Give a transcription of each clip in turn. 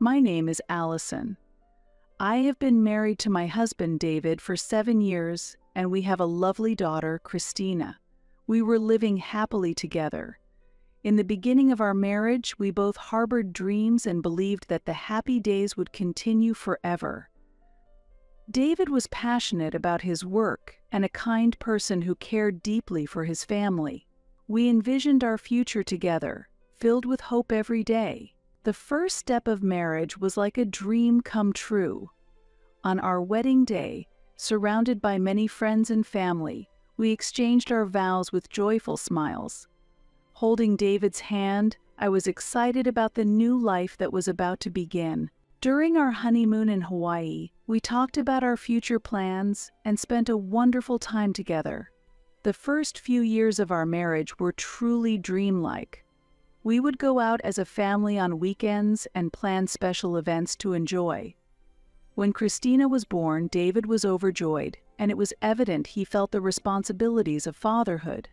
My name is Allison. I have been married to my husband, David, for 7 years, and we have a lovely daughter, Christina. We were living happily together. In the beginning of our marriage, we both harbored dreams and believed that the happy days would continue forever. David was passionate about his work and a kind person who cared deeply for his family. We envisioned our future together, filled with hope every day. The first step of marriage was like a dream come true. On our wedding day, surrounded by many friends and family, we exchanged our vows with joyful smiles. Holding David's hand, I was excited about the new life that was about to begin. During our honeymoon in Hawaii, we talked about our future plans and spent a wonderful time together. The first few years of our marriage were truly dreamlike. We would go out as a family on weekends and plan special events to enjoy. When Christina was born, David was overjoyed, and it was evident he felt the responsibilities of fatherhood.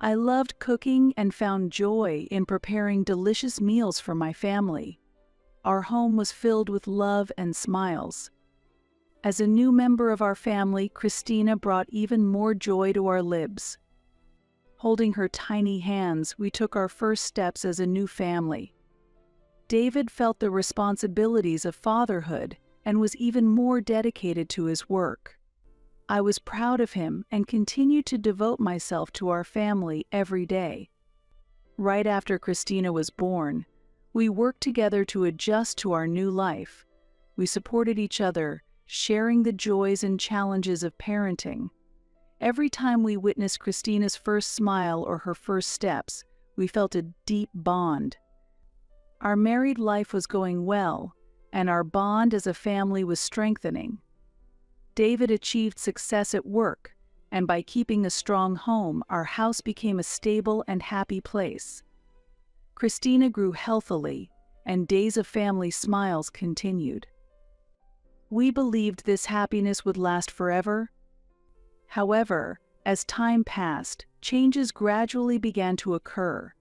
I loved cooking and found joy in preparing delicious meals for my family. Our home was filled with love and smiles. As a new member of our family, Christina brought even more joy to our lives. Holding her tiny hands, we took our first steps as a new family. David felt the responsibilities of fatherhood and was even more dedicated to his work. I was proud of him and continued to devote myself to our family every day. Right after Christina was born, we worked together to adjust to our new life. We supported each other, sharing the joys and challenges of parenting. Every time we witnessed Christina's first smile or her first steps, we felt a deep bond. Our married life was going well, and our bond as a family was strengthening. David achieved success at work, and by keeping a strong home, our house became a stable and happy place. Christina grew healthily, and days of family smiles continued. We believed this happiness would last forever. However, as time passed, changes gradually began to occur.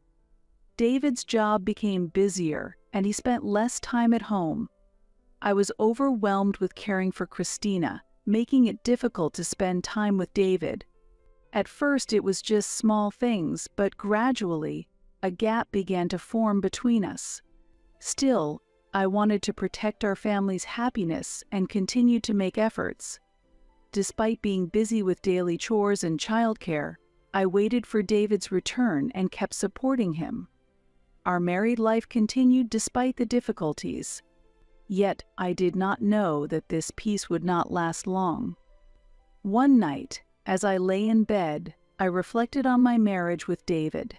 David's job became busier, and he spent less time at home. I was overwhelmed with caring for Christina, making it difficult to spend time with David. At first, it was just small things, but gradually, a gap began to form between us. Still, I wanted to protect our family's happiness and continued to make efforts. Despite being busy with daily chores and childcare, I waited for David's return and kept supporting him. Our married life continued despite the difficulties. Yet I did not know that this peace would not last long. One night, as I lay in bed, I reflected on my marriage with David.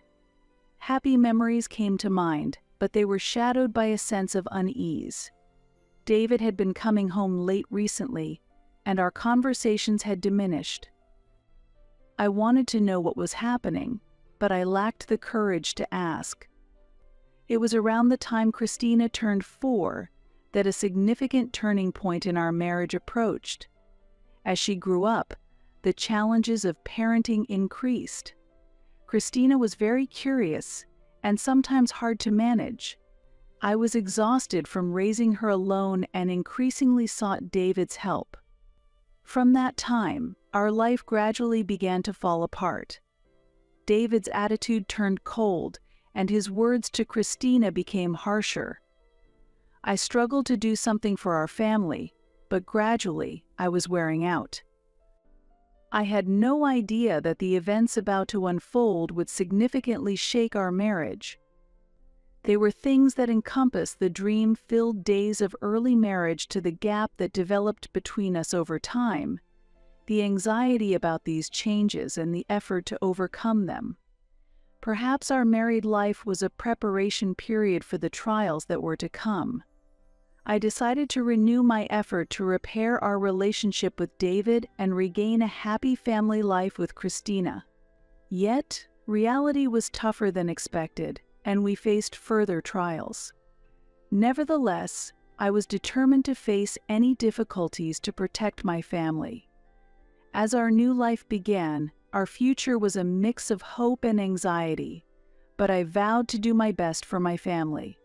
Happy memories came to mind, but they were shadowed by a sense of unease. David had been coming home late recently, and our conversations had diminished. I wanted to know what was happening, but I lacked the courage to ask. It was around the time Christina turned 4 that a significant turning point in our marriage approached. As she grew up, the challenges of parenting increased. Christina was very curious and sometimes hard to manage. I was exhausted from raising her alone and increasingly sought David's help. From that time, our life gradually began to fall apart. David's attitude turned cold, and his words to Christina became harsher. I struggled to do something for our family, but gradually I was wearing out. I had no idea that the events about to unfold would significantly shake our marriage. They were things that encompassed the dream-filled days of early marriage to the gap that developed between us over time, the anxiety about these changes and the effort to overcome them. Perhaps our married life was a preparation period for the trials that were to come. I decided to renew my effort to repair our relationship with David and regain a happy family life with Christina. Yet, reality was tougher than expected, and we faced further trials. Nevertheless, I was determined to face any difficulties to protect my family. As our new life began, our future was a mix of hope and anxiety, but I vowed to do my best for my family.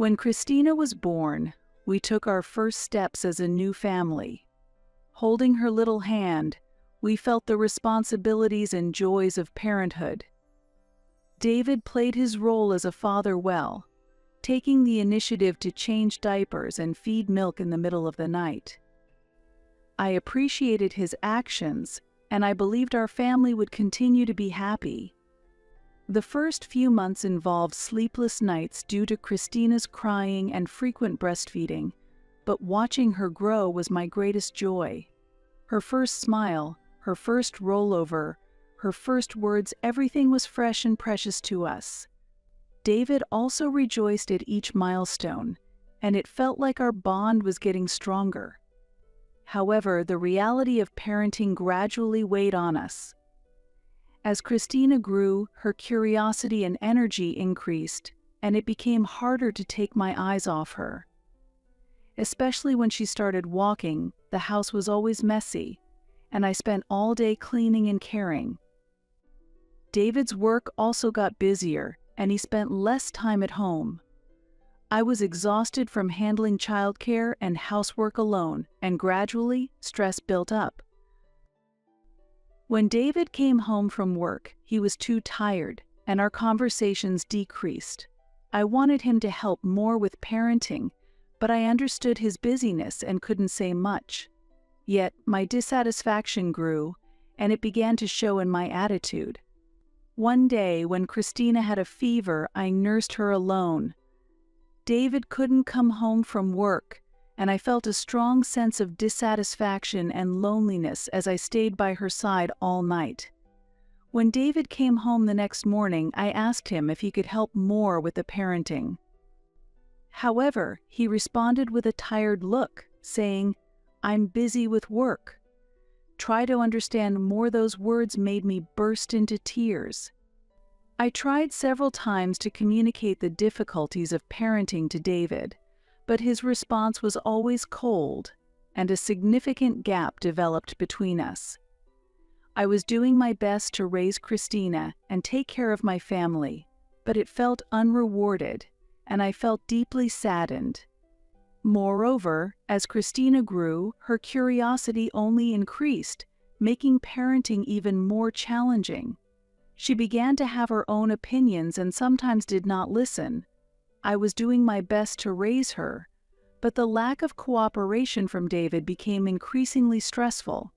When Christina was born, we took our first steps as a new family. Holding her little hand, we felt the responsibilities and joys of parenthood. David played his role as a father well, taking the initiative to change diapers and feed milk in the middle of the night. I appreciated his actions, and I believed our family would continue to be happy. The first few months involved sleepless nights due to Christina's crying and frequent breastfeeding, but watching her grow was my greatest joy. Her first smile, her first rollover, her first words, everything was fresh and precious to us. David also rejoiced at each milestone, and it felt like our bond was getting stronger. However, the reality of parenting gradually weighed on us. As Christina grew, her curiosity and energy increased, and it became harder to take my eyes off her. Especially when she started walking, the house was always messy, and I spent all day cleaning and caring. David's work also got busier, and he spent less time at home. I was exhausted from handling childcare and housework alone, and gradually, stress built up. When David came home from work, he was too tired, and our conversations decreased. I wanted him to help more with parenting, but I understood his busyness and couldn't say much. Yet, my dissatisfaction grew, and it began to show in my attitude. One day, when Christina had a fever, I nursed her alone. David couldn't come home from work, and I felt a strong sense of dissatisfaction and loneliness as I stayed by her side all night. When David came home the next morning, I asked him if he could help more with the parenting. However, he responded with a tired look, saying, "I'm busy with work." Try to understand more. Those words made me burst into tears. I tried several times to communicate the difficulties of parenting to David, but his response was always cold, and a significant gap developed between us. I was doing my best to raise Christina and take care of my family, but it felt unrewarded, and I felt deeply saddened. Moreover, as Christina grew, her curiosity only increased, making parenting even more challenging. She began to have her own opinions and sometimes did not listen. I was doing my best to raise her, but the lack of cooperation from David became increasingly stressful.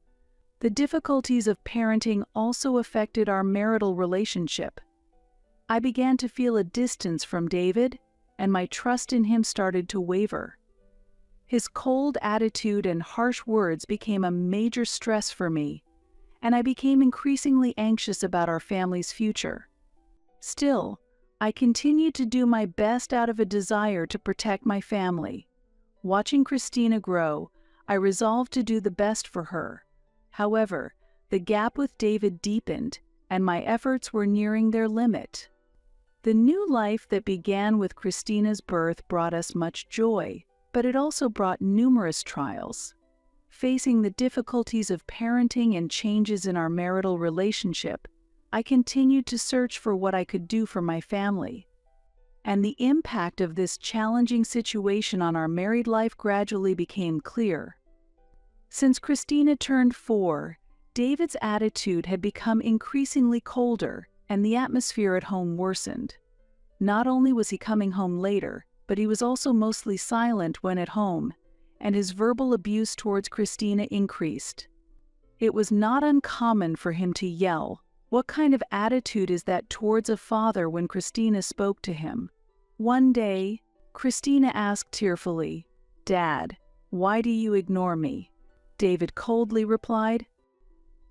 The difficulties of parenting also affected our marital relationship. I began to feel a distance from David, and my trust in him started to waver. His cold attitude and harsh words became a major stress for me, and I became increasingly anxious about our family's future. Still, I continued to do my best out of a desire to protect my family. Watching Christina grow, I resolved to do the best for her. However, the gap with David deepened, and my efforts were nearing their limit. The new life that began with Christina's birth brought us much joy, but it also brought numerous trials. Facing the difficulties of parenting and changes in our marital relationship, I continued to search for what I could do for my family. And the impact of this challenging situation on our married life gradually became clear. Since Christina turned 4, David's attitude had become increasingly colder, and the atmosphere at home worsened. Not only was he coming home later, but he was also mostly silent when at home, and his verbal abuse towards Christina increased. It was not uncommon for him to yell. What kind of attitude is that towards a father when Christina spoke to him? One day, Christina asked tearfully, "Dad, why do you ignore me?" David coldly replied,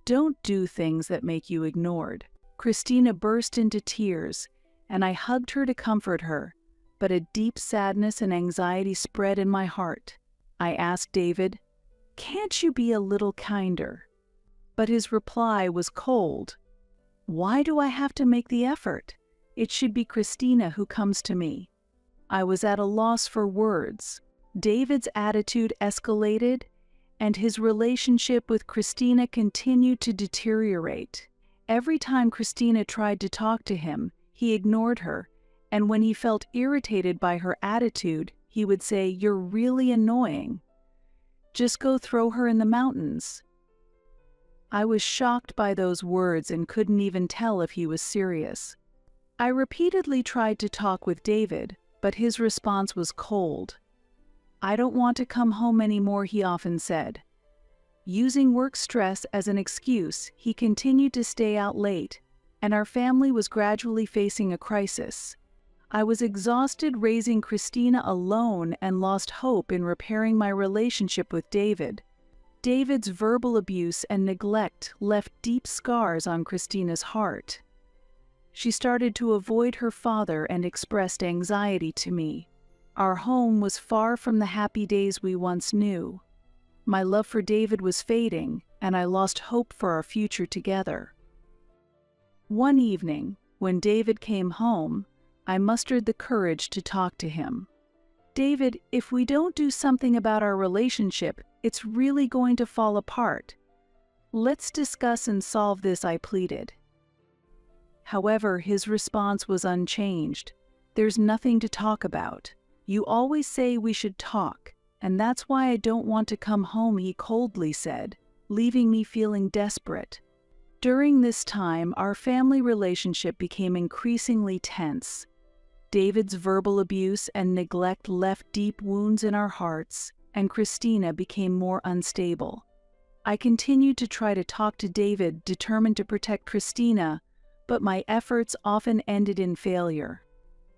"Don't do things that make you ignored." Christina burst into tears, and I hugged her to comfort her, but a deep sadness and anxiety spread in my heart. I asked David, "Can't you be a little kinder?" But his reply was cold. "Why do I have to make the effort? It should be Christina who comes to me." I was at a loss for words. David's attitude escalated, and his relationship with Christina continued to deteriorate. Every time Christina tried to talk to him, he ignored her, And when he felt irritated by her attitude, he would say, "You're really annoying. Just go throw her in the mountains." I was shocked by those words and couldn't even tell if he was serious. I repeatedly tried to talk with David, but his response was cold. "I don't want to come home anymore," he often said. Using work stress as an excuse, he continued to stay out late, and our family was gradually facing a crisis. I was exhausted raising Christina alone and lost hope in repairing my relationship with David. David's verbal abuse and neglect left deep scars on Christina's heart. She started to avoid her father and expressed anxiety to me. Our home was far from the happy days we once knew. My love for David was fading, and I lost hope for our future together. One evening, when David came home, I mustered the courage to talk to him. "David, if we don't do something about our relationship, it's really going to fall apart. Let's discuss and solve this," I pleaded. However, his response was unchanged. "There's nothing to talk about. You always say we should talk, and that's why I don't want to come home," he coldly said, leaving me feeling desperate. During this time, our family relationship became increasingly tense. David's verbal abuse and neglect left deep wounds in our hearts, and Christina became more unstable. I continued to try to talk to David, determined to protect Christina, but my efforts often ended in failure.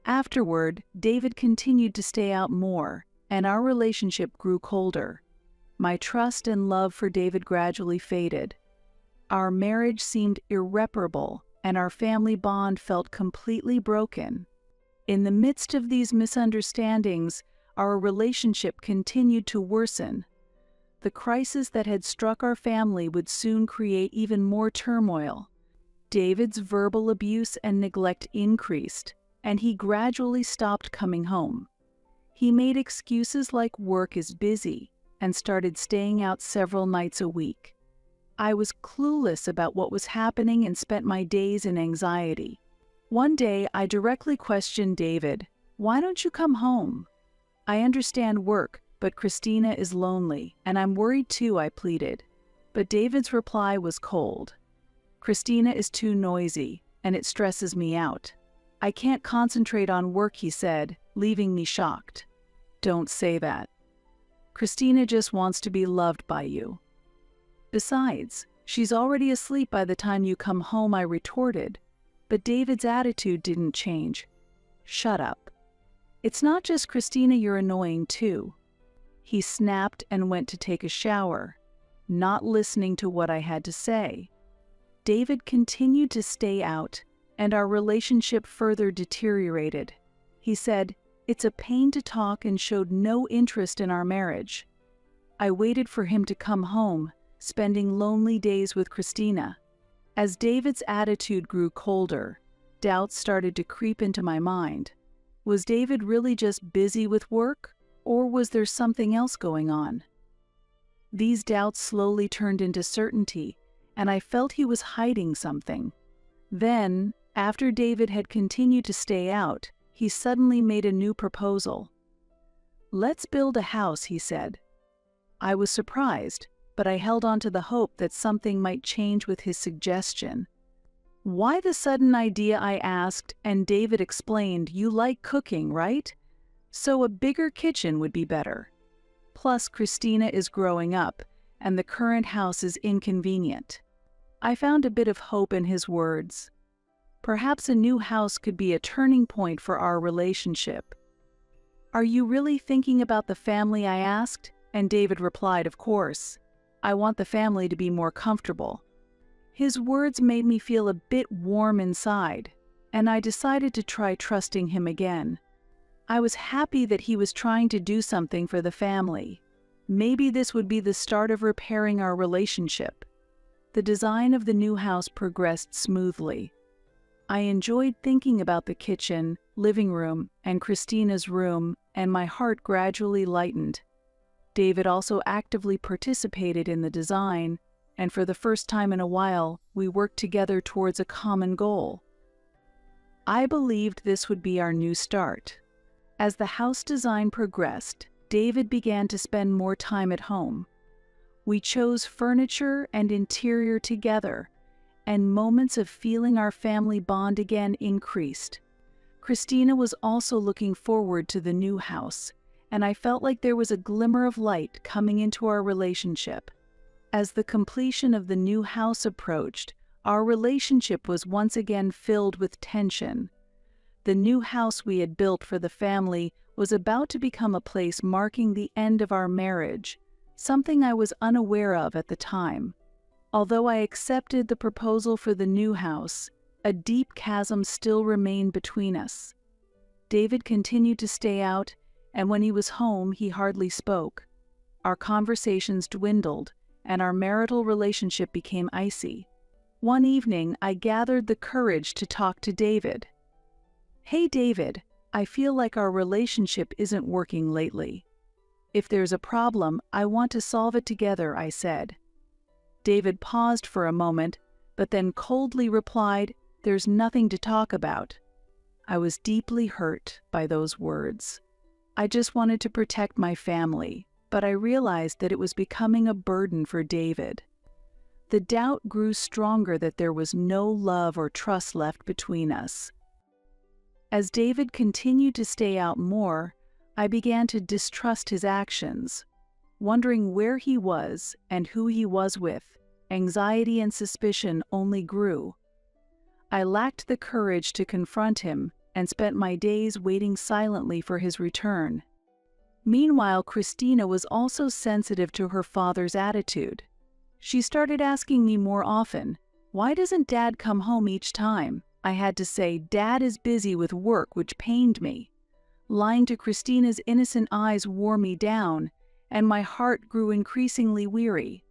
Afterward, David continued to stay out more, and our relationship grew colder. My trust and love for David gradually faded. Our marriage seemed irreparable, and our family bond felt completely broken. In the midst of these misunderstandings, our relationship continued to worsen. The crisis that had struck our family would soon create even more turmoil. David's verbal abuse and neglect increased, and he gradually stopped coming home. He made excuses like work is busy and started staying out several nights a week. I was clueless about what was happening and spent my days in anxiety. One day, I directly questioned David, "Why don't you come home? I understand work, but Christina is lonely, and I'm worried too," I pleaded. But David's reply was cold. "Christina is too noisy, and it stresses me out. I can't concentrate on work," he said, leaving me shocked. "Don't say that. Christina just wants to be loved by you. Besides, she's already asleep by the time you come home," I retorted. But David's attitude didn't change. "Shut up. It's not just Christina you're annoying too." He snapped and went to take a shower, not listening to what I had to say. David continued to stay out, and our relationship further deteriorated. He said, "It's a pain to talk," and showed no interest in our marriage. I waited for him to come home, spending lonely days with Christina. As David's attitude grew colder, doubts started to creep into my mind. Was David really just busy with work, or was there something else going on? These doubts slowly turned into certainty, and I felt he was hiding something. Then, after David had continued to stay out, he suddenly made a new proposal. "Let's build a house," he said. I was surprised, but I held on to the hope that something might change with his suggestion. "Why the sudden idea?" I asked, and David explained, "You like cooking, right? So a bigger kitchen would be better. Plus, Christina is growing up, and the current house is inconvenient." I found a bit of hope in his words. Perhaps a new house could be a turning point for our relationship. "Are you really thinking about the family?" I asked, and David replied, "Of course. I want the family to be more comfortable." His words made me feel a bit warm inside, and I decided to try trusting him again. I was happy that he was trying to do something for the family. Maybe this would be the start of repairing our relationship. The design of the new house progressed smoothly. I enjoyed thinking about the kitchen, living room, and Christina's room, and my heart gradually lightened. David also actively participated in the design, and for the first time in a while, we worked together towards a common goal. I believed this would be our new start. As the house design progressed, David began to spend more time at home. We chose furniture and interior together, and moments of feeling our family bond again increased. Christina was also looking forward to the new house, and I felt like there was a glimmer of light coming into our relationship. As the completion of the new house approached, our relationship was once again filled with tension. The new house we had built for the family was about to become a place marking the end of our marriage, something I was unaware of at the time. Although I accepted the proposal for the new house, a deep chasm still remained between us. David continued to stay out, and when he was home, he hardly spoke. Our conversations dwindled, and our marital relationship became icy. One evening, I gathered the courage to talk to David. "Hey David, I feel like our relationship isn't working lately. If there's a problem, I want to solve it together," I said. David paused for a moment, but then coldly replied, "There's nothing to talk about." I was deeply hurt by those words. I just wanted to protect my family, but I realized that it was becoming a burden for David. The doubt grew stronger that there was no love or trust left between us. As David continued to stay out more, I began to distrust his actions. Wondering where he was and who he was with, anxiety and suspicion only grew. I lacked the courage to confront him and spent my days waiting silently for his return. Meanwhile, Christina was also sensitive to her father's attitude. She started asking me more often, "Why doesn't Dad come home each time?" I had to say, "Dad is busy with work," which pained me. Lying to Christina's innocent eyes wore me down, and my heart grew increasingly weary.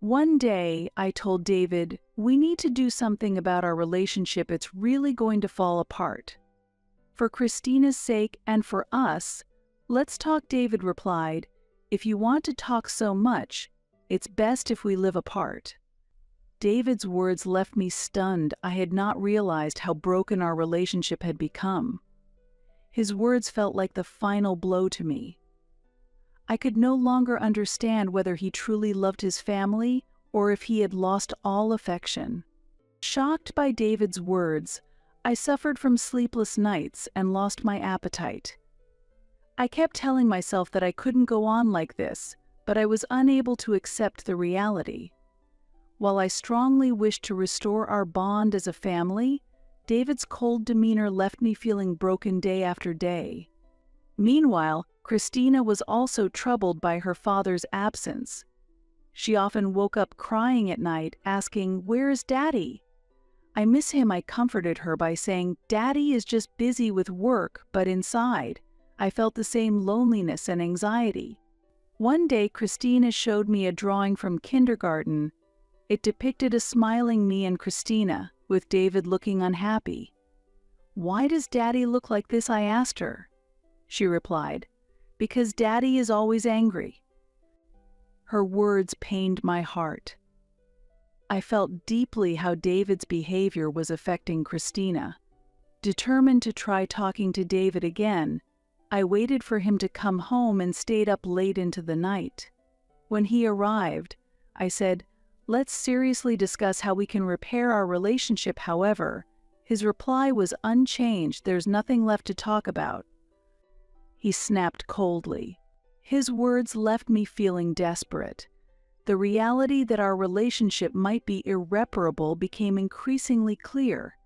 One day, I told David, "We need to do something about our relationship. It's really going to fall apart." "For Christina's sake and for us, let's talk," David replied. "If you want to talk so much, it's best if we live apart." David's words left me stunned. I had not realized how broken our relationship had become. His words felt like the final blow to me. I could no longer understand whether he truly loved his family or if he had lost all affection. Shocked by David's words, I suffered from sleepless nights and lost my appetite. I kept telling myself that I couldn't go on like this, but I was unable to accept the reality. While I strongly wished to restore our bond as a family, David's cold demeanor left me feeling broken day after day. Meanwhile, Christina was also troubled by her father's absence. She often woke up crying at night, asking, "Where's Daddy?" "I miss him," I comforted her by saying, "Daddy is just busy with work," but inside, I felt the same loneliness and anxiety. One day, Christina showed me a drawing from kindergarten. It depicted a smiling me and Christina, with David looking unhappy. "Why does Daddy look like this?" I asked her. She replied, "Because Daddy is always angry." Her words pained my heart. I felt deeply how David's behavior was affecting Christina. Determined to try talking to David again, I waited for him to come home and stayed up late into the night. When he arrived, I said, "Let's seriously discuss how we can repair our relationship." However, his reply was unchanged. "There's nothing left to talk about." He snapped coldly. His words left me feeling desperate. The reality that our relationship might be irreparable became increasingly clear.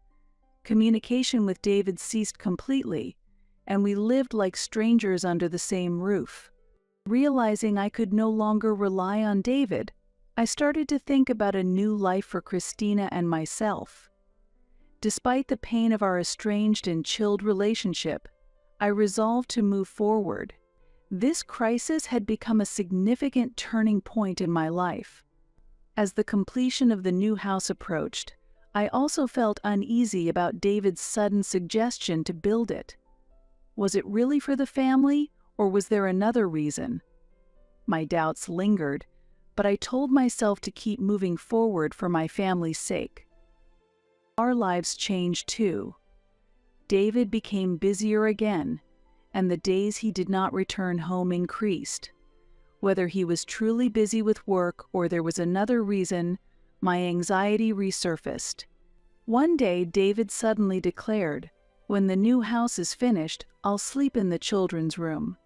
Communication with David ceased completely, and we lived like strangers under the same roof. Realizing I could no longer rely on David, I started to think about a new life for Christina and myself. Despite the pain of our estranged and chilled relationship, I resolved to move forward. This crisis had become a significant turning point in my life. As the completion of the new house approached, I also felt uneasy about David's sudden suggestion to build it. Was it really for the family, or was there another reason? My doubts lingered, but I told myself to keep moving forward for my family's sake. Our lives changed too. David became busier again, and the days he did not return home increased. Whether he was truly busy with work or there was another reason, my anxiety resurfaced. One day, David suddenly declared, "When the new house is finished, I'll sleep in the children's room."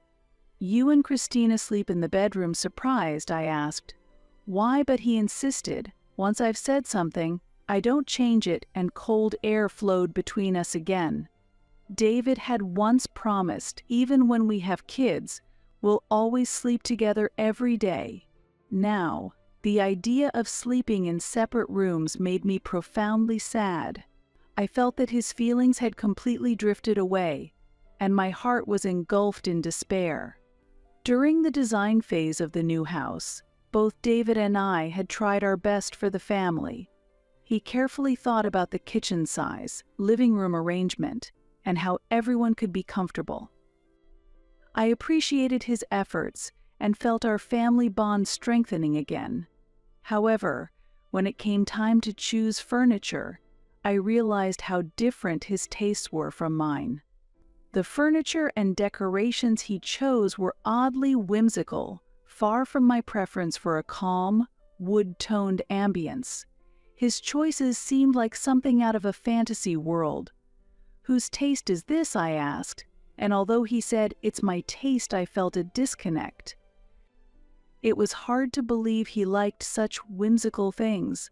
"You and Christina sleep in the bedroom." Surprised, I asked, "Why?" But he insisted, "Once I've said something, I don't change it," and cold air flowed between us again. David had once promised, even when we have kids, we'll always sleep together every day. Now, the idea of sleeping in separate rooms made me profoundly sad. I felt that his feelings had completely drifted away, and my heart was engulfed in despair. During the design phase of the new house, both David and I had tried our best for the family. He carefully thought about the kitchen size, living room arrangement, and how everyone could be comfortable. I appreciated his efforts and felt our family bond strengthening again. However, when it came time to choose furniture, I realized how different his tastes were from mine. The furniture and decorations he chose were oddly whimsical, far from my preference for a calm, wood-toned ambience. His choices seemed like something out of a fantasy world. "Whose taste is this?" I asked, and although he said, "It's my taste," I felt a disconnect. It was hard to believe he liked such whimsical things.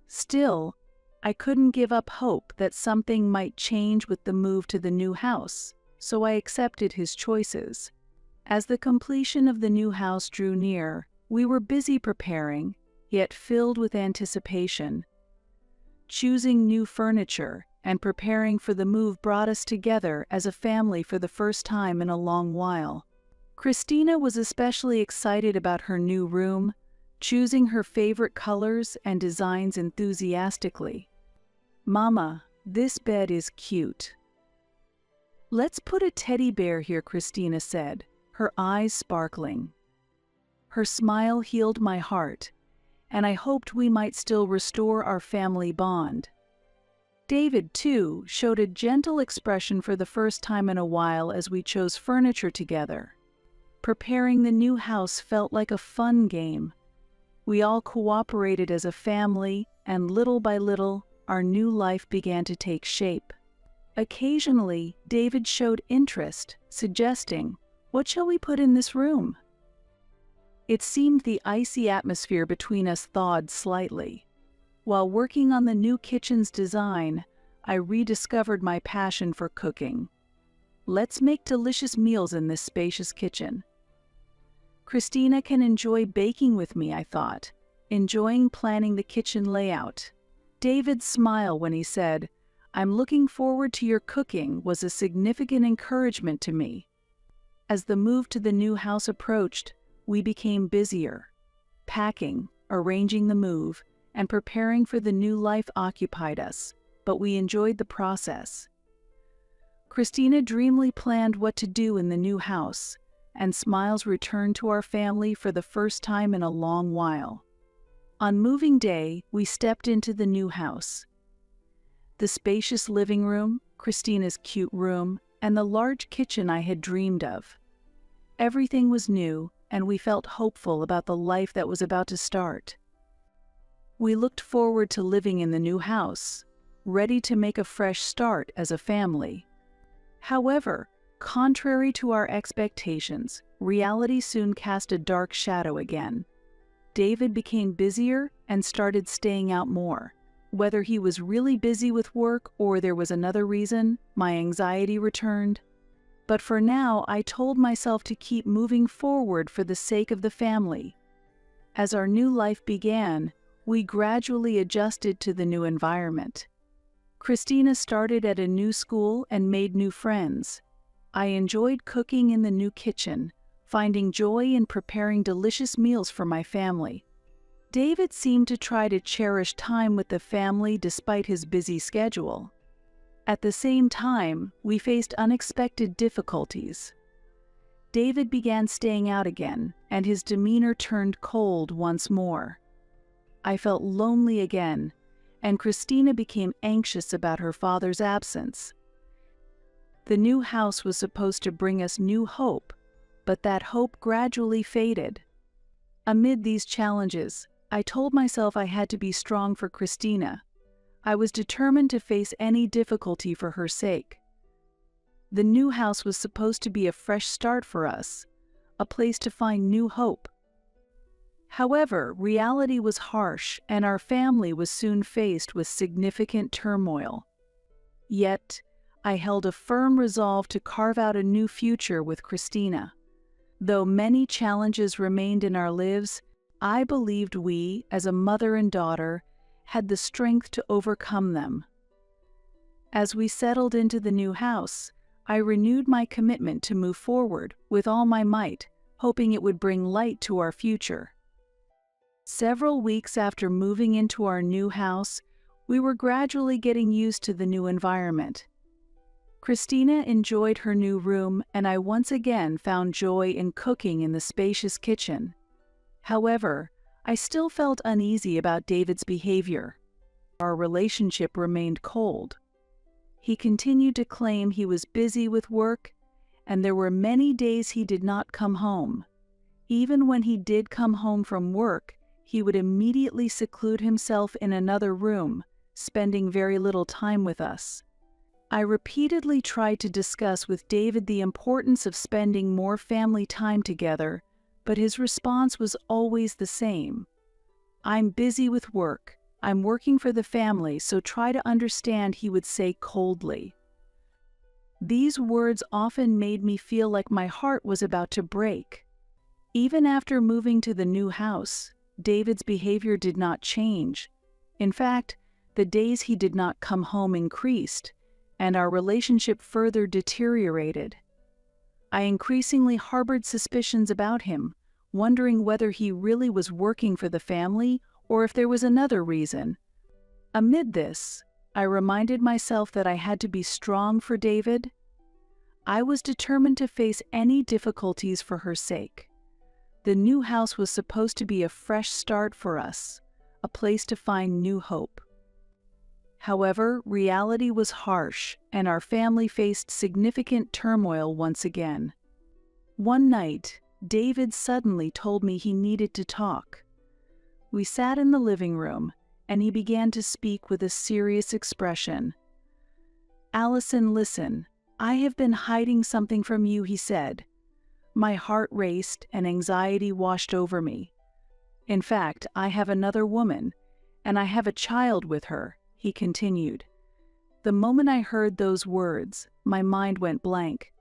Still, I couldn't give up hope that something might change with the move to the new house, so I accepted his choices. As the completion of the new house drew near, we were busy preparing, yet filled with anticipation. Choosing new furniture and preparing for the move brought us together as a family for the first time in a long while. Christina was especially excited about her new room, choosing her favorite colors and designs enthusiastically. "Mama, this bed is cute. Let's put a teddy bear here," Christina said, her eyes sparkling. Her smile healed my heart, and I hoped we might still restore our family bond. David, too, showed a gentle expression for the first time in a while as we chose furniture together. Preparing the new house felt like a fun game. We all cooperated as a family, and little by little, our new life began to take shape. Occasionally, David showed interest, suggesting, "What shall we put in this room?" It seemed the icy atmosphere between us thawed slightly. While working on the new kitchen's design, I rediscovered my passion for cooking. "Let's make delicious meals in this spacious kitchen." Christina can enjoy baking with me, I thought, enjoying planning the kitchen layout. David's smile when he said, "I'm looking forward to your cooking," was a significant encouragement to me. As the move to the new house approached, we became busier. Packing, arranging the move, and preparing for the new life occupied us, but we enjoyed the process. Christina dreamily planned what to do in the new house, and smiles returned to our family for the first time in a long while. On moving day, we stepped into the new house. The spacious living room, Christina's cute room, and the large kitchen I had dreamed of. Everything was new, and we felt hopeful about the life that was about to start. We looked forward to living in the new house, ready to make a fresh start as a family. However, contrary to our expectations, reality soon cast a dark shadow again. David became busier and started staying out more. Whether he was really busy with work or there was another reason, my anxiety returned. But for now, I told myself to keep moving forward for the sake of the family. As our new life began, we gradually adjusted to the new environment. Christina started at a new school and made new friends. I enjoyed cooking in the new kitchen, finding joy in preparing delicious meals for my family. David seemed to try to cherish time with the family despite his busy schedule. At the same time, we faced unexpected difficulties. David began staying out again, and his demeanor turned cold once more. I felt lonely again, and Christina became anxious about her father's absence. The new house was supposed to bring us new hope, but that hope gradually faded. Amid these challenges, I told myself I had to be strong for Christina. I was determined to face any difficulty for her sake. The new house was supposed to be a fresh start for us, a place to find new hope. However, reality was harsh, and our family was soon faced with significant turmoil. Yet, I held a firm resolve to carve out a new future with Christina. Though many challenges remained in our lives, I believed we, as a mother and daughter, had the strength to overcome them. As we settled into the new house, I renewed my commitment to move forward with all my might, hoping it would bring light to our future. Several weeks after moving into our new house, we were gradually getting used to the new environment. Christina enjoyed her new room, and I once again found joy in cooking in the spacious kitchen. However, I still felt uneasy about David's behavior. Our relationship remained cold. He continued to claim he was busy with work, and there were many days he did not come home. Even when he did come home from work, he would immediately seclude himself in another room, spending very little time with us. I repeatedly tried to discuss with David the importance of spending more family time together, but his response was always the same. "I'm busy with work. I'm working for the family, so try to understand," he would say coldly. These words often made me feel like my heart was about to break. Even after moving to the new house, David's behavior did not change. In fact, the days he did not come home increased, and our relationship further deteriorated. I increasingly harbored suspicions about him, wondering whether he really was working for the family or if there was another reason. Amid this, I reminded myself that I had to be strong for David. I was determined to face any difficulties for her sake. The new house was supposed to be a fresh start for us, a place to find new hope. However, reality was harsh, and our family faced significant turmoil once again. One night, David suddenly told me he needed to talk. We sat in the living room, and he began to speak with a serious expression. "Allison, listen. I have been hiding something from you," he said. My heart raced and anxiety washed over me. "In fact, I have another woman, and I have a child with her," he continued. The moment I heard those words, my mind went blank.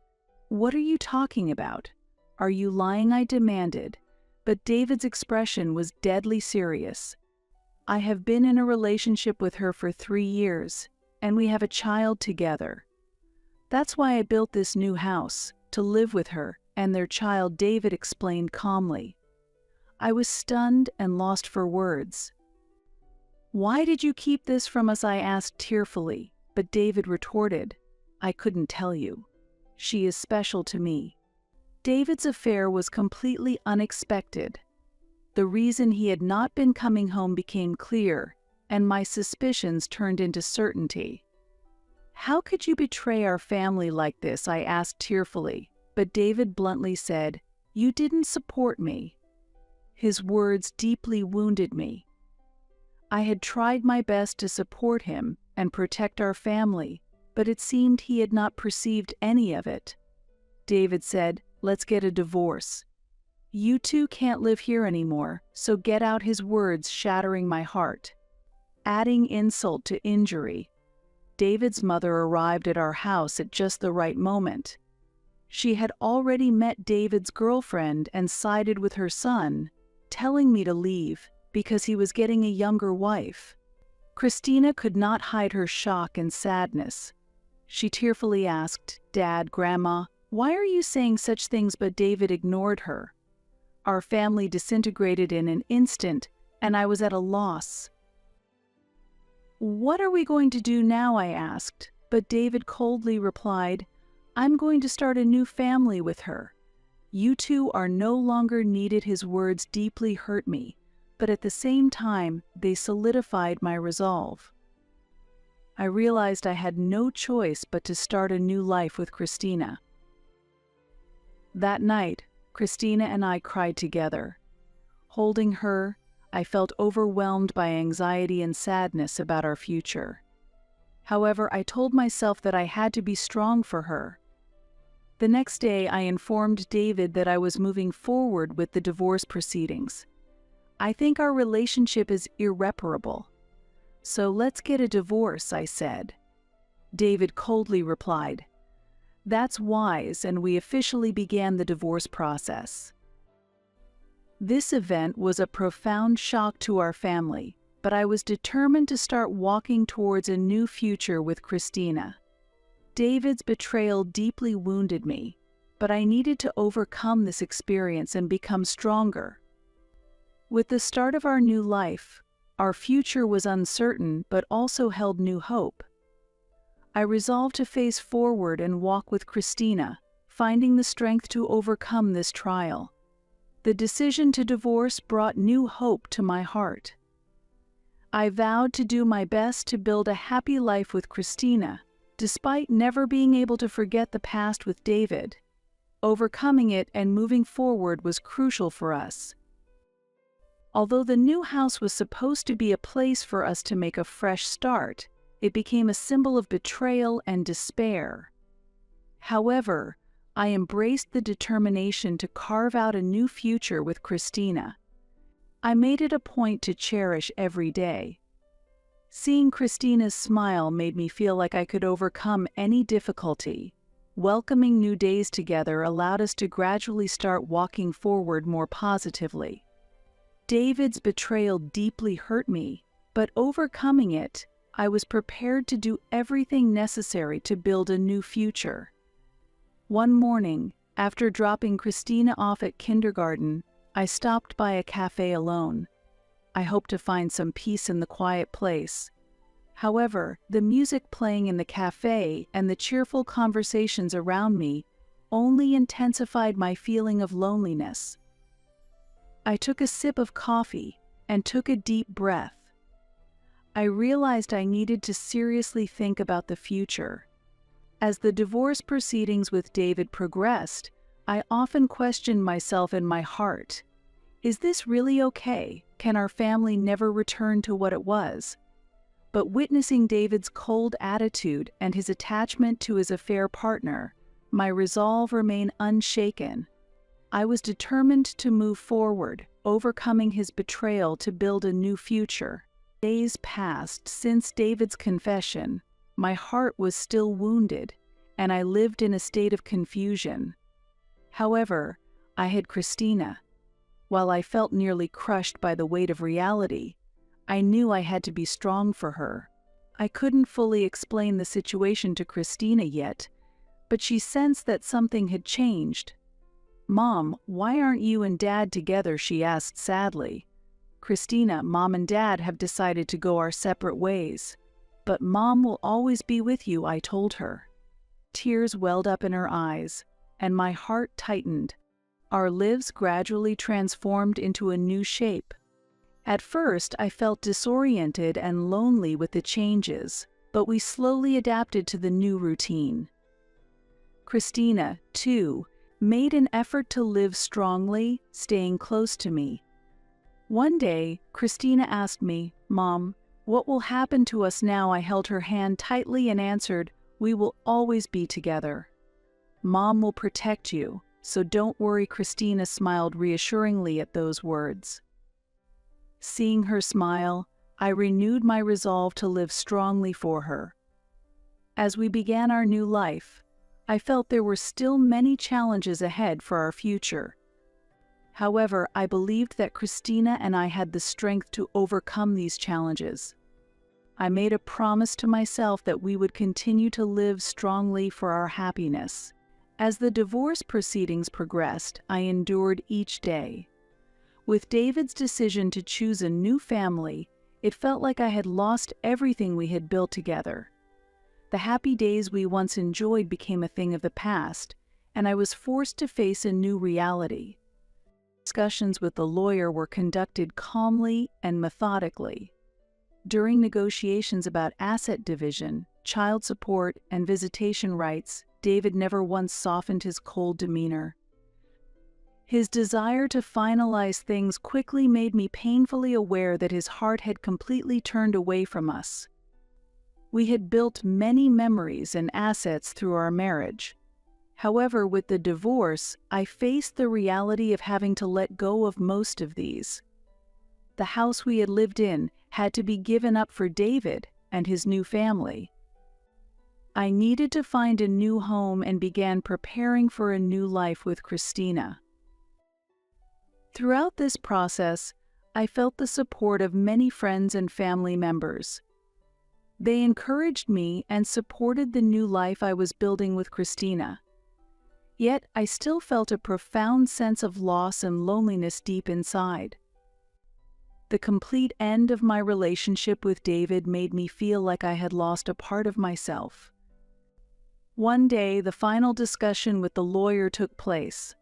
"What are you talking about? Are you lying?" I demanded, but David's expression was deadly serious. "I have been in a relationship with her for 3 years, and we have a child together. That's why I built this new house, to live with her and their child," David explained calmly. I was stunned and lost for words. "Why did you keep this from us?" I asked tearfully, but David retorted, "I couldn't tell you. She is special to me." David's affair was completely unexpected. The reason he had not been coming home became clear, and my suspicions turned into certainty. "How could you betray our family like this?" I asked tearfully, but David bluntly said, "You didn't support me." His words deeply wounded me. I had tried my best to support him and protect our family, but it seemed he had not perceived any of it. David said, "Let's get a divorce. You two can't live here anymore, so get out," his words shattering my heart. Adding insult to injury, David's mother arrived at our house at just the right moment. She had already met David's girlfriend and sided with her son, telling me to leave because he was getting a younger wife. Christina could not hide her shock and sadness. She tearfully asked, "Dad, Grandma, why are you saying such things?" But David ignored her. Our family disintegrated in an instant, and I was at a loss. "What are we going to do now?" I asked, but David coldly replied, "I'm going to start a new family with her. You two are no longer needed." His words deeply hurt me, but at the same time, they solidified my resolve. I realized I had no choice but to start a new life with Christina. That night, Christina and I cried together. Holding her, I felt overwhelmed by anxiety and sadness about our future. However, I told myself that I had to be strong for her. The next day, I informed David that I was moving forward with the divorce proceedings. I think our relationship is irreparable. So let's get a divorce, I said. David coldly replied, "That's wise," and we officially began the divorce process. This event was a profound shock to our family, but I was determined to start walking towards a new future with Christina. David's betrayal deeply wounded me, but I needed to overcome this experience and become stronger. With the start of our new life, our future was uncertain but also held new hope. I resolved to face forward and walk with Christina, finding the strength to overcome this trial. The decision to divorce brought new hope to my heart. I vowed to do my best to build a happy life with Christina, despite never being able to forget the past with David. Overcoming it and moving forward was crucial for us. Although the new house was supposed to be a place for us to make a fresh start, it became a symbol of betrayal and despair. However, I embraced the determination to carve out a new future with Christina. I made it a point to cherish every day. Seeing Christina's smile made me feel like I could overcome any difficulty. Welcoming new days together allowed us to gradually start walking forward more positively. David's betrayal deeply hurt me, but overcoming it, I was prepared to do everything necessary to build a new future. One morning, after dropping Christina off at kindergarten, I stopped by a cafe alone. I hoped to find some peace in the quiet place. However, the music playing in the cafe and the cheerful conversations around me only intensified my feeling of loneliness. I took a sip of coffee and took a deep breath. I realized I needed to seriously think about the future. As the divorce proceedings with David progressed, I often questioned myself in my heart. Is this really okay? Can our family never return to what it was? But witnessing David's cold attitude and his attachment to his affair partner, my resolve remained unshaken. I was determined to move forward, overcoming his betrayal to build a new future. Days passed since David's confession. My heart was still wounded, and I lived in a state of confusion. However, I had Christina. While I felt nearly crushed by the weight of reality, I knew I had to be strong for her. I couldn't fully explain the situation to Christina yet, but she sensed that something had changed. "Mom, why aren't you and Dad together?" she asked sadly. "Christina, Mom and Dad have decided to go our separate ways. But Mom will always be with you," I told her. Tears welled up in her eyes, and my heart tightened. Our lives gradually transformed into a new shape. At first, I felt disoriented and lonely with the changes, but we slowly adapted to the new routine. Christina, too, made an effort to live strongly, staying close to me. One day, Christina asked me, "Mom, what will happen to us now?" I held her hand tightly and answered, "We will always be together. Mom will protect you, so don't worry." Christina smiled reassuringly at those words. Seeing her smile, I renewed my resolve to live strongly for her. As we began our new life, I felt there were still many challenges ahead for our future. However, I believed that Christina and I had the strength to overcome these challenges. I made a promise to myself that we would continue to live strongly for our happiness. As the divorce proceedings progressed, I endured each day. With David's decision to choose a new family, it felt like I had lost everything we had built together. The happy days we once enjoyed became a thing of the past, and I was forced to face a new reality. Discussions with the lawyer were conducted calmly and methodically. During negotiations about asset division, child support, and visitation rights, David never once softened his cold demeanor. His desire to finalize things quickly made me painfully aware that his heart had completely turned away from us. We had built many memories and assets through our marriage. However, with the divorce, I faced the reality of having to let go of most of these. The house we had lived in had to be given up for David and his new family. I needed to find a new home and began preparing for a new life with Christina. Throughout this process, I felt the support of many friends and family members. They encouraged me and supported the new life I was building with Christina. Yet I still felt a profound sense of loss and loneliness deep inside. The complete end of my relationship with David made me feel like I had lost a part of myself. One day, the final discussion with the lawyer took place.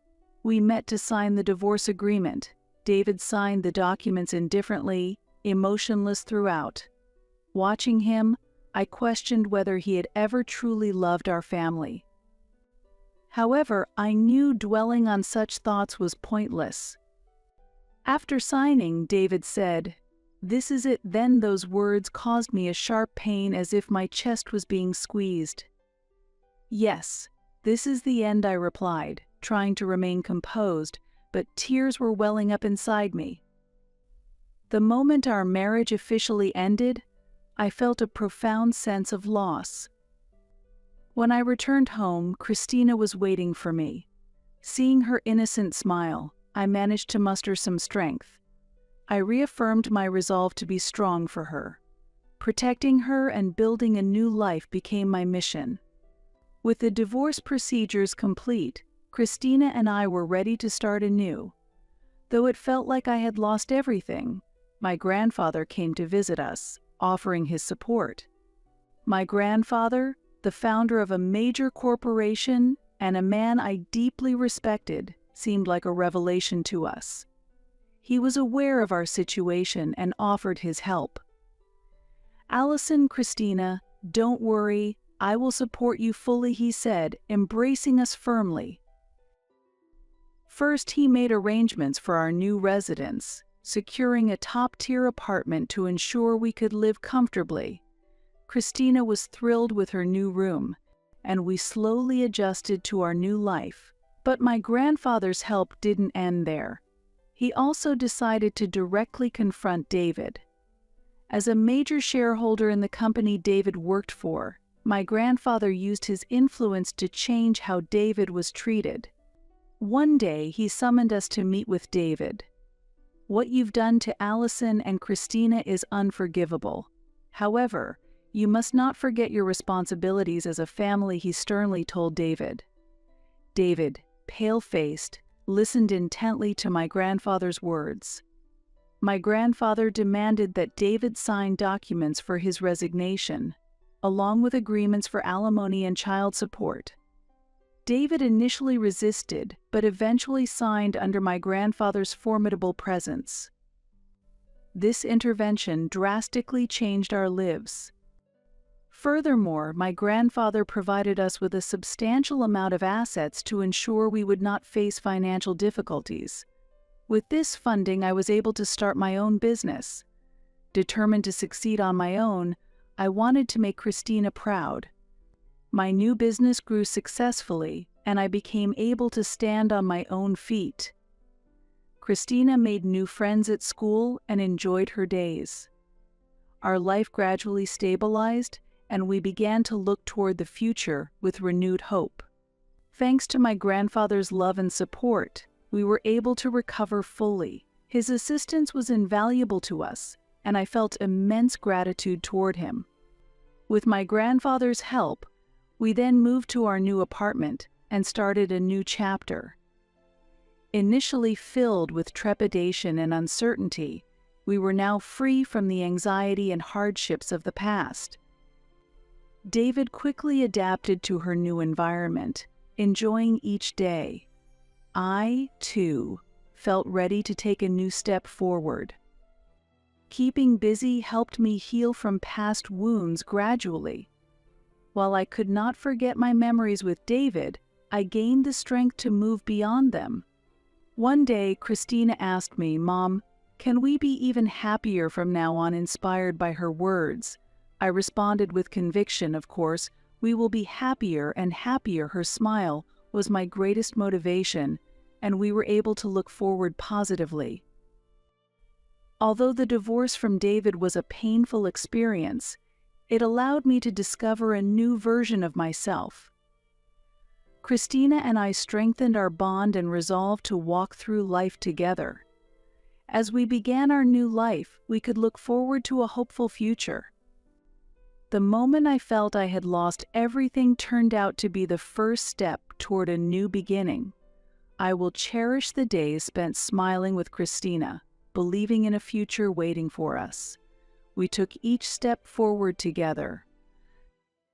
We met to sign the divorce agreement. David signed the documents indifferently, emotionless throughout. Watching him, I questioned whether he had ever truly loved our family. However, I knew dwelling on such thoughts was pointless. After signing, David said, "This is it." Then those words caused me a sharp pain as if my chest was being squeezed. "Yes, this is the end," I replied, trying to remain composed, but tears were welling up inside me. The moment our marriage officially ended, I felt a profound sense of loss. When I returned home, Christina was waiting for me. Seeing her innocent smile, I managed to muster some strength. I reaffirmed my resolve to be strong for her. Protecting her and building a new life became my mission. With the divorce procedures complete, Christina and I were ready to start anew. Though it felt like I had lost everything, my grandfather came to visit us, offering his support. My grandfather, the founder of a major corporation and a man I deeply respected, seemed like a revelation to us. He was aware of our situation and offered his help. "Allison, Christina, don't worry, I will support you fully," he said, embracing us firmly. First, he made arrangements for our new residence, securing a top-tier apartment to ensure we could live comfortably. Christina was thrilled with her new room, and we slowly adjusted to our new life. But my grandfather's help didn't end there. He also decided to directly confront David. As a major shareholder in the company David worked for, my grandfather used his influence to change how David was treated. One day, he summoned us to meet with David. "What you've done to Allison and Christina is unforgivable. However, you must not forget your responsibilities as a family," he sternly told David. David, pale-faced, listened intently to my grandfather's words. My grandfather demanded that David sign documents for his resignation, along with agreements for alimony and child support. David initially resisted, but eventually signed under my grandfather's formidable presence. This intervention drastically changed our lives. Furthermore, my grandfather provided us with a substantial amount of assets to ensure we would not face financial difficulties. With this funding, I was able to start my own business. Determined to succeed on my own, I wanted to make Christina proud. My new business grew successfully, and I became able to stand on my own feet. Christina made new friends at school and enjoyed her days. Our life gradually stabilized, and we began to look toward the future with renewed hope. Thanks to my grandfather's love and support, we were able to recover fully. His assistance was invaluable to us, and I felt immense gratitude toward him. With my grandfather's help, we then moved to our new apartment and started a new chapter. Initially filled with trepidation and uncertainty, we were now free from the anxiety and hardships of the past. David quickly adapted to her new environment, enjoying each day. I, too, felt ready to take a new step forward. Keeping busy helped me heal from past wounds gradually. While I could not forget my memories with David, I gained the strength to move beyond them. One day, Christina asked me, "Mom, can we be even happier from now on?" Inspired by her words, I responded with conviction, "Of course, we will be happier and happier." Her smile was my greatest motivation, and we were able to look forward positively. Although the divorce from David was a painful experience, it allowed me to discover a new version of myself. Christina and I strengthened our bond and resolved to walk through life together. As we began our new life, we could look forward to a hopeful future. The moment I felt I had lost everything turned out to be the first step toward a new beginning. I will cherish the days spent smiling with Christina, believing in a future waiting for us. We took each step forward together.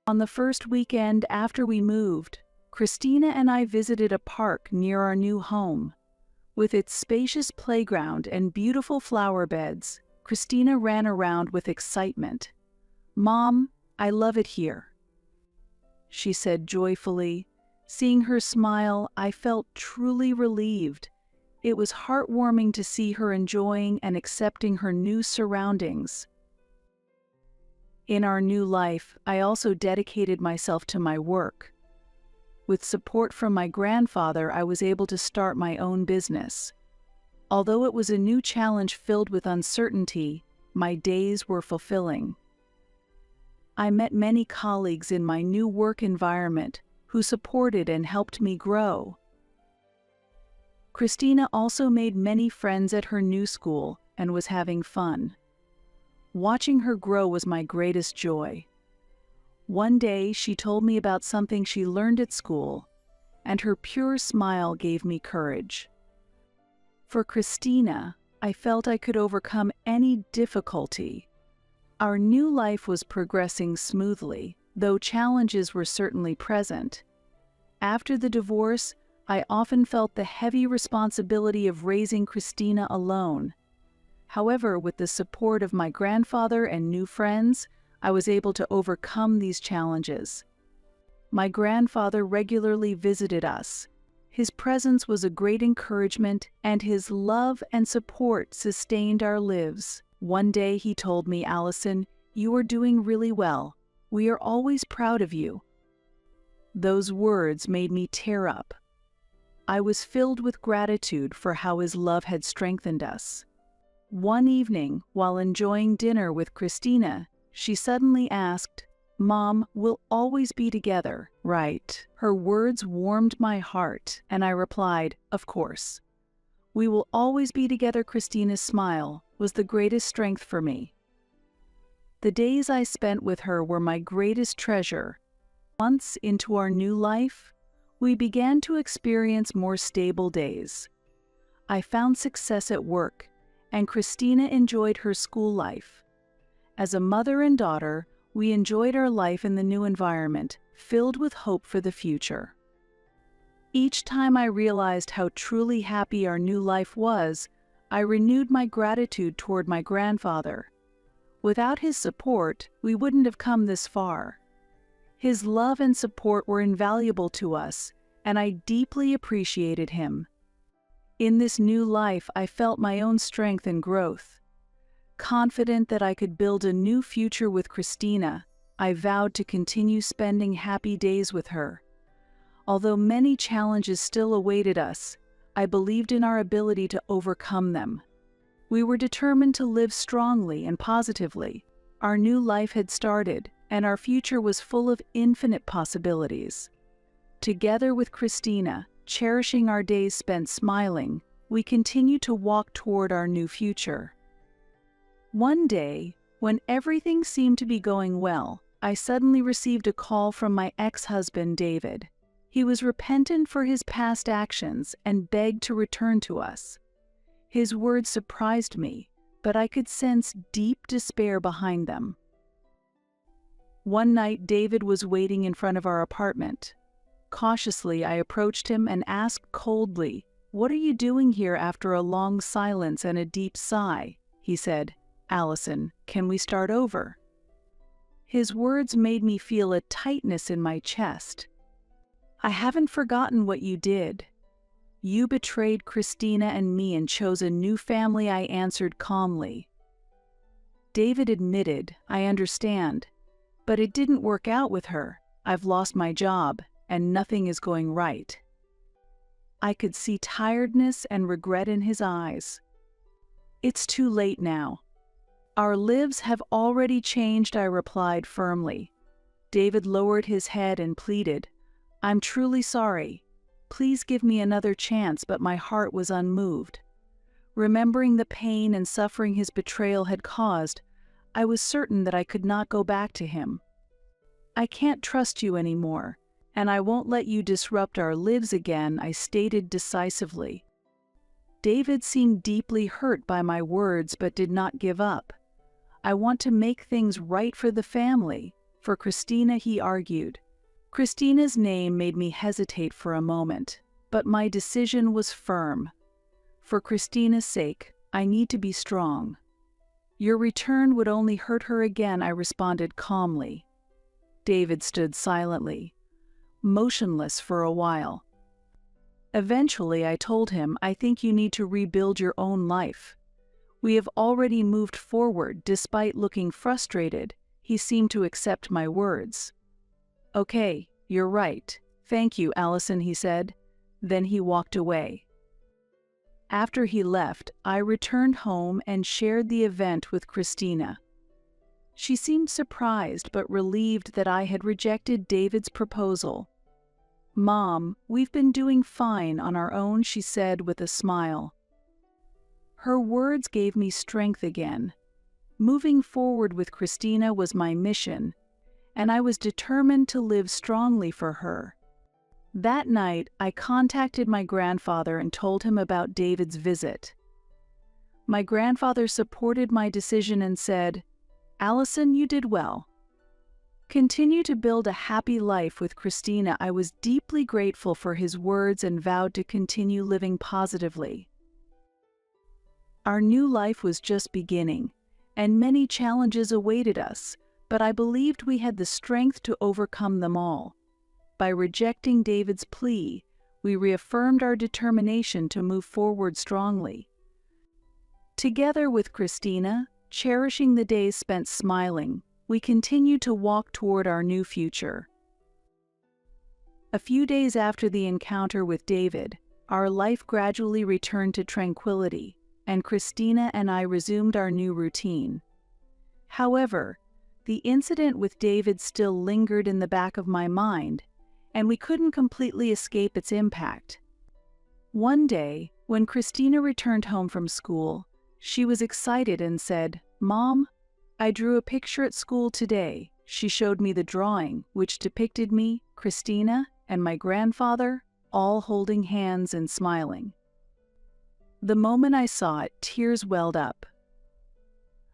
On the first weekend after we moved, Christina and I visited a park near our new home. With its spacious playground and beautiful flower beds, Christina ran around with excitement. "Mom, I love it here," she said joyfully. Seeing her smile, I felt truly relieved. It was heartwarming to see her enjoying and accepting her new surroundings. In our new life, I also dedicated myself to my work. With support from my grandfather, I was able to start my own business. Although it was a new challenge filled with uncertainty, my days were fulfilling. I met many colleagues in my new work environment who supported and helped me grow. Christina also made many friends at her new school and was having fun. Watching her grow was my greatest joy. One day, she told me about something she learned at school, and her pure smile gave me courage. For Christina, I felt I could overcome any difficulty. Our new life was progressing smoothly, though challenges were certainly present. After the divorce, I often felt the heavy responsibility of raising Christina alone. However, with the support of my grandfather and new friends, I was able to overcome these challenges. My grandfather regularly visited us. His presence was a great encouragement, and his love and support sustained our lives. One day he told me, "Allison, you are doing really well. We are always proud of you." Those words made me tear up. I was filled with gratitude for how his love had strengthened us. One evening, while enjoying dinner with Christina, she suddenly asked, "Mom, we'll always be together, right?" Her words warmed my heart, and I replied, "Of course. We will always be together." Christina's smile was the greatest strength for me. The days I spent with her were my greatest treasure. Months into our new life, we began to experience more stable days. I found success at work, and Christina enjoyed her school life. As a mother and daughter, we enjoyed our life in the new environment, filled with hope for the future. Each time I realized how truly happy our new life was, I renewed my gratitude toward my grandfather. Without his support, we wouldn't have come this far. His love and support were invaluable to us, and I deeply appreciated him. In this new life, I felt my own strength and growth. Confident that I could build a new future with Christina, I vowed to continue spending happy days with her. Although many challenges still awaited us, I believed in our ability to overcome them. We were determined to live strongly and positively. Our new life had started, and our future was full of infinite possibilities. Together with Christina, cherishing our days spent smiling, we continued to walk toward our new future. One day, when everything seemed to be going well, I suddenly received a call from my ex-husband, David. He was repentant for his past actions and begged to return to us. His words surprised me, but I could sense deep despair behind them. One night, David was waiting in front of our apartment. Cautiously, I approached him and asked coldly, "What are you doing here?" After a long silence and a deep sigh, he said, Allison, can we start over?" His words made me feel a tightness in my chest. "I haven't forgotten what you did. You betrayed Christina and me and chose a new family," I answered calmly. David admitted, "I understand, but it didn't work out with her. I've lost my job, and nothing is going right." I could see tiredness and regret in his eyes. "It's too late now. Our lives have already changed," I replied firmly. David lowered his head and pleaded, "I'm truly sorry. Please give me another chance," but my heart was unmoved. Remembering the pain and suffering his betrayal had caused, I was certain that I could not go back to him. "I can't trust you anymore, and I won't let you disrupt our lives again," I stated decisively. David seemed deeply hurt by my words but did not give up. "I want to make things right for the family, for Christina," he argued. Christina's name made me hesitate for a moment, but my decision was firm. "For Christina's sake, I need to be strong." "Your return would only hurt her again," I responded calmly. David stood silently, motionless for a while. Eventually, I told him, "I think you need to rebuild your own life. We have already moved forward." Despite looking frustrated, he seemed to accept my words. "Okay, you're right. Thank you, Allison," he said. Then he walked away. After he left, I returned home and shared the event with Christina. She seemed surprised but relieved that I had rejected David's proposal. "Mom, we've been doing fine on our own," she said with a smile. Her words gave me strength again. Moving forward with Christina was my mission, and I was determined to live strongly for her. That night, I contacted my grandfather and told him about David's visit. My grandfather supported my decision and said, "Allison, you did well. Continue to build a happy life with Christina." I was deeply grateful for his words and vowed to continue living positively. Our new life was just beginning, and many challenges awaited us, but I believed we had the strength to overcome them all. By rejecting David's plea, we reaffirmed our determination to move forward strongly. Together with Christina, cherishing the days spent smiling, we continued to walk toward our new future. A few days after the encounter with David, our life gradually returned to tranquility, and Christina and I resumed our new routine. However, the incident with David still lingered in the back of my mind, and we couldn't completely escape its impact. One day, when Christina returned home from school, she was excited and said, "Mom, I drew a picture at school today." She showed me the drawing, which depicted me, Christina, and my grandfather, all holding hands and smiling. The moment I saw it, tears welled up.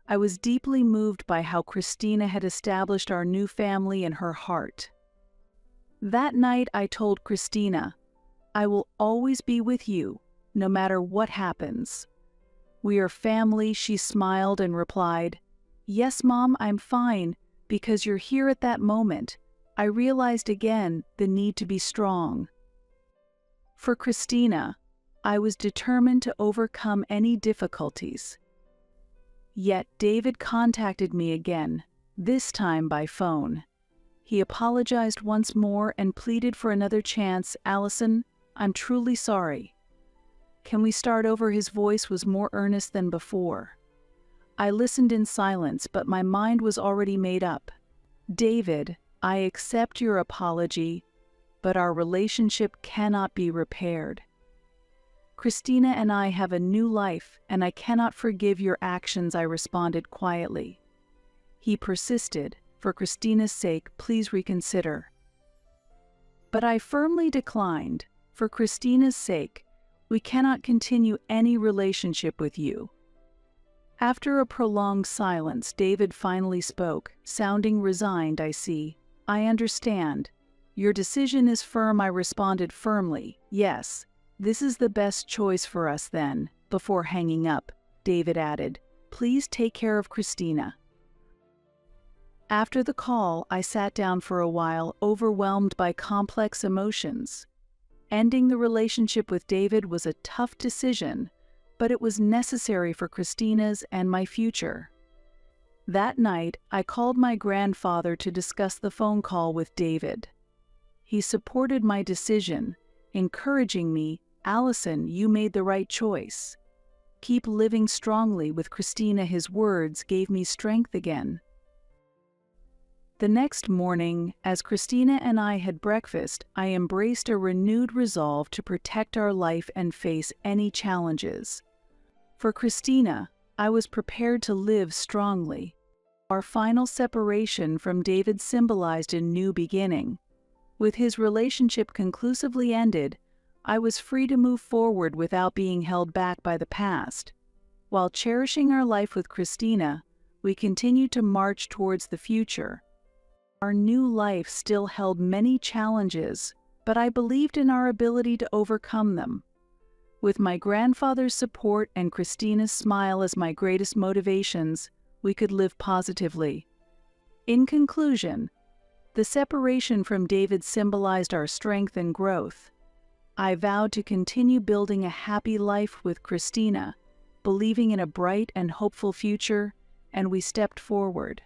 I was deeply moved by how Christina had established our new family in her heart. That night I told Christina, "I will always be with you, no matter what happens." "We are family," she smiled and replied, "Yes, Mom, I'm fine, because you're here at that moment." I realized again the need to be strong. For Christina, I was determined to overcome any difficulties. Yet David contacted me again, this time by phone. He apologized once more and pleaded for another chance. "Allison, I'm truly sorry. Can we start over?" His voice was more earnest than before. I listened in silence, but my mind was already made up. "David, I accept your apology, but our relationship cannot be repaired. Christina and I have a new life, and I cannot forgive your actions," I responded quietly. He persisted, "For Christina's sake, please reconsider." But I firmly declined. "For Christina's sake, we cannot continue any relationship with you." After a prolonged silence, David finally spoke, sounding resigned. "I see. I understand. Your decision is firm," I responded firmly. "Yes, this is the best choice for us then." Before hanging up, David added, Please take care of Christina." After the call, I sat down for a while, overwhelmed by complex emotions. Ending the relationship with David was a tough decision, but it was necessary for Christina's and my future. That night, I called my grandfather to discuss the phone call with David. He supported my decision, encouraging me, "Allison, you made the right choice. Keep living strongly with Christina." His words gave me strength again. The next morning, as Christina and I had breakfast, I embraced a renewed resolve to protect our life and face any challenges. For Christina, I was prepared to live strongly. Our final separation from David symbolized a new beginning. With his relationship conclusively ended, I was free to move forward without being held back by the past. While cherishing our life with Christina, we continued to march towards the future. Our new life still held many challenges, but I believed in our ability to overcome them. With my grandfather's support and Christina's smile as my greatest motivations, we could live positively. In conclusion, the separation from David symbolized our strength and growth. I vowed to continue building a happy life with Christina, believing in a bright and hopeful future, and we stepped forward.